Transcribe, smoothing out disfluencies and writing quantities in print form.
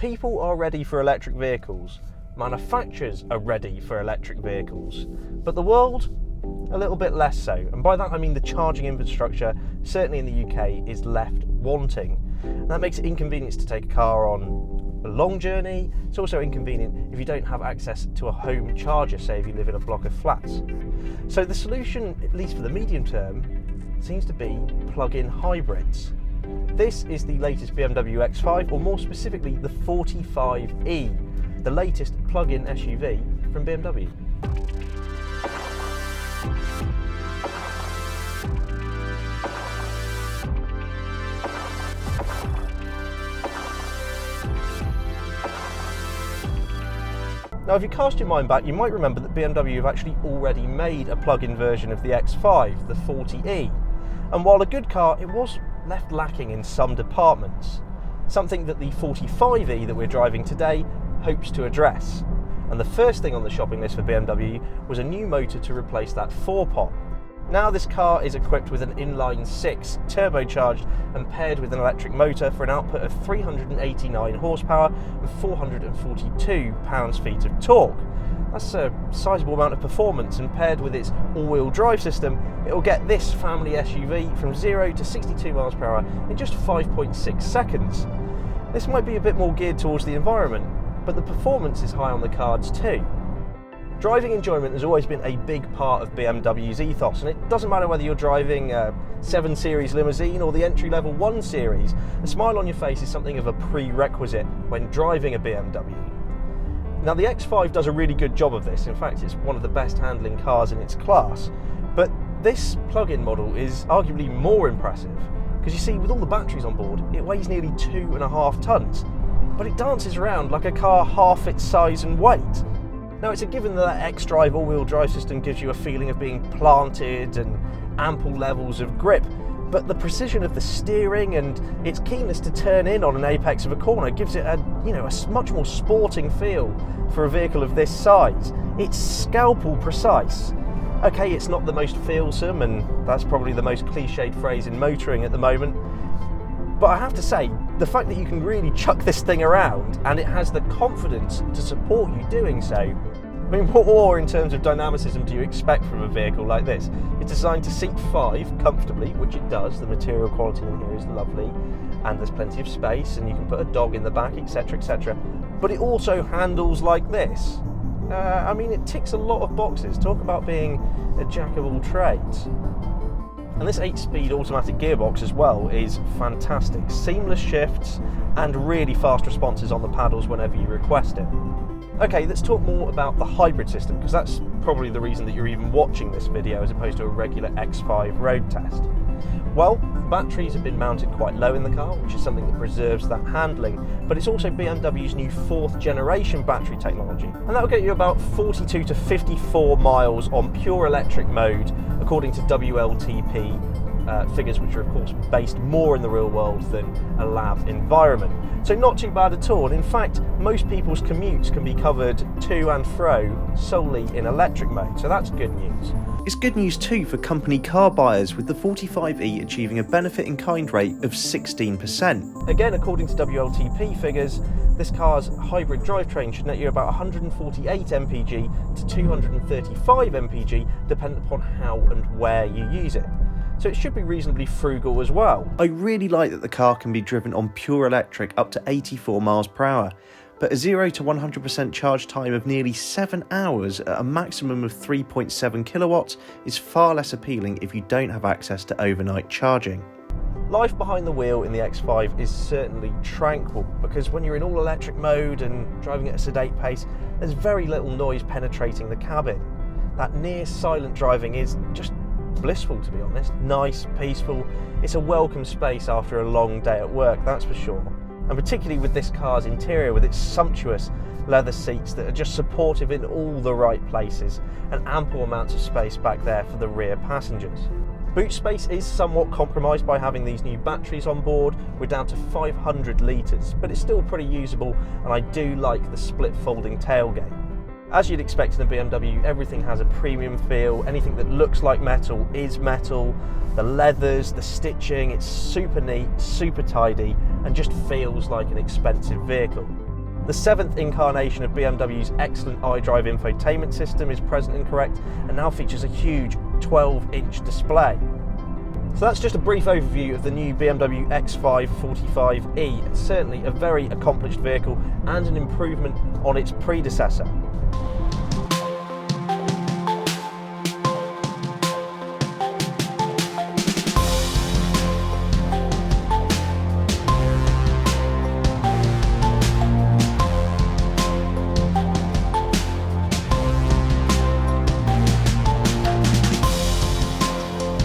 People are ready for electric vehicles, manufacturers are ready for electric vehicles, but the world, a little bit less so. And by that I mean the charging infrastructure, certainly in the UK, is left wanting. And that makes it inconvenient to take a car on a long journey. It's also inconvenient if you don't have access to a home charger, say if you live in a block of flats. So the solution, at least for the medium term, seems to be plug-in hybrids. This is the latest BMW X5, or more specifically the 45e, the latest plug-in SUV from BMW. Now, if you cast your mind back, you might remember that BMW have actually already made a plug-in version of the X5, the 40e. And while a good car, it was left lacking in some departments, something that the 45e that we're driving today hopes to address. And the first thing on the shopping list for BMW was a new motor to replace that 4-pot. Now this car is equipped with an inline 6, turbocharged and paired with an electric motor for an output of 389 horsepower and 442 pounds-feet of torque. That's a sizable amount of performance, and paired with its all-wheel drive system, it will get this family SUV from 0 to 62 miles per hour in just 5.6 seconds. This might be a bit more geared towards the environment, but the performance is high on the cards too. Driving enjoyment has always been a big part of BMW's ethos, and it doesn't matter whether you're driving a 7 Series limousine or the entry-level 1 Series, a smile on your face is something of a prerequisite when driving a BMW. Now the X5 does a really good job of this. In fact, it's one of the best handling cars in its class, but this plug-in model is arguably more impressive, because you see, with all the batteries on board, it weighs nearly 2.5 tons, but it dances around like a car half its size and weight. Now, it's a given that xDrive all-wheel drive system gives you a feeling of being planted and ample levels of grip, but the precision of the steering and its keenness to turn in on an apex of a corner gives it a much more sporting feel for a vehicle of this size. It's scalpel precise. Okay, it's not the most feelsome, and that's probably the most cliched phrase in motoring at the moment, but I have to say, the fact that you can really chuck this thing around and it has the confidence to support you doing so. I mean, what more in terms of dynamicism do you expect from a vehicle like this? It's designed to seat 5 comfortably, which it does. The material quality in here is lovely, and there's plenty of space, and you can put a dog in the back, etc, etc. But it also handles like this. I mean, it ticks a lot of boxes. Talk about being a jack of all trades. And this 8-speed automatic gearbox as well is fantastic. Seamless shifts and really fast responses on the paddles whenever you request it. Okay, let's talk more about the hybrid system, because that's probably the reason that you're even watching this video as opposed to a regular X5 road test. Well, batteries have been mounted quite low in the car, which is something that preserves that handling, but it's also BMW's new 4th generation battery technology, and that'll get you about 42 to 54 miles on pure electric mode, according to WLTP figures, which are of course based more in the real world than a lab environment. So not too bad at all, and in fact most people's commutes can be covered to and fro solely in electric mode, so that's good news. It's good news too for company car buyers, with the 45e achieving a benefit in kind rate of 16%. Again, according to WLTP figures, this car's hybrid drivetrain should net you about 148 mpg to 235 mpg, depending upon how and where you use it. So it should be reasonably frugal as well. I really like that the car can be driven on pure electric up to 84 miles per hour, but a 0 to 100% charge time of nearly 7 hours at a maximum of 3.7 kilowatts is far less appealing if you don't have access to overnight charging. Life behind the wheel in the X5 is certainly tranquil, because when you're in all electric mode and driving at a sedate pace, there's very little noise penetrating the cabin. That near silent driving is just blissful, to be honest. Nice, peaceful. It's a welcome space after a long day at work, that's for sure. And particularly with this car's interior, with its sumptuous leather seats that are just supportive in all the right places, and ample amounts of space back there for the rear passengers. Boot space is somewhat compromised by having these new batteries on board. We're down to 500 litres, but it's still pretty usable, and I do like the split folding tailgate. As you'd expect in a BMW, everything has a premium feel. Anything that looks like metal is metal. The leathers, the stitching, it's super neat, super tidy, and just feels like an expensive vehicle. The 7th incarnation of BMW's excellent iDrive infotainment system is present and correct, and now features a huge 12-inch display. So that's just a brief overview of the new BMW X5 45e. It's certainly a very accomplished vehicle and an improvement on its predecessor.